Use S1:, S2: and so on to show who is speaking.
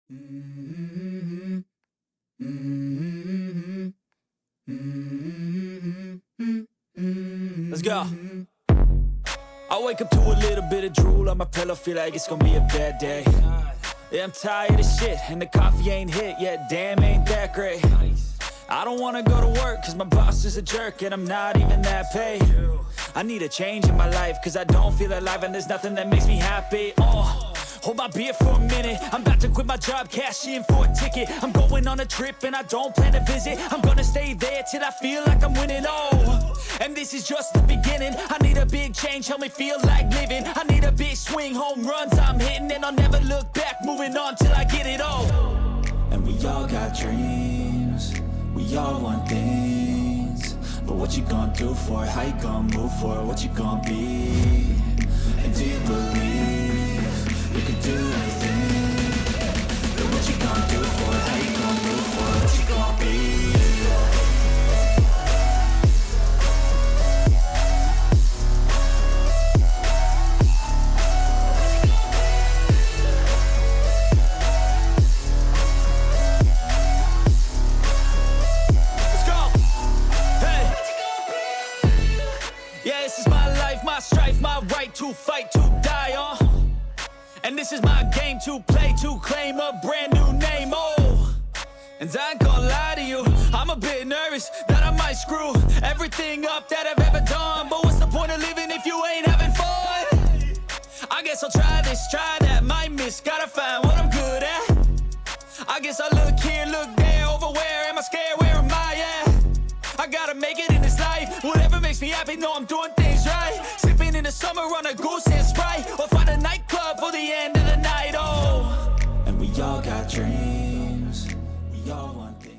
S1: Let's go. I wake up to a little bit of drool on my pillow, feel like it's gonna be a bad day. Yeah, I'm tired of shit, and the coffee ain't hit yet, damn, ain't that great. I don't wanna go to work, cause my boss is a jerk, and I'm not even that paid. I need a change in my life, cause I don't feel alive, and there's nothing that makes me happy. Hold my beer for a minute, I'm about to quit my job, cash in for a ticket. I'm going on a trip and I don't plan to visit. I'm gonna stay there till I feel like I'm winning, and this is just the beginning. I need a big change, help me feel like living. I need a big swing, home runs I'm hitting, and I'll never look back, moving on till I get it all. And we all got dreams, we all want things, but what you gonna do for it? How you gonna move for it? What you gonna be? And do you believe you can do anything? But what you gonna do for it? How you gonna move for it? What you gonna be? My strife, my right to fight, to die on. And this is my game to play, to claim a brand new name, And I ain't gonna lie to you, I'm a bit nervous that I might screw everything up that I've ever done. But what's the point of living if you ain't having fun? I guess I'll try this, try that, might miss, gotta find what I'm good at. I guess I look here, look there, over where am I scared, where am I at? I gotta make it in this life, whatever makes me happy, know I'm doing things right. Sipping in the summer on a goose and Sprite, or find a nightclub for the end of the night, And we all got dreams, we all want things.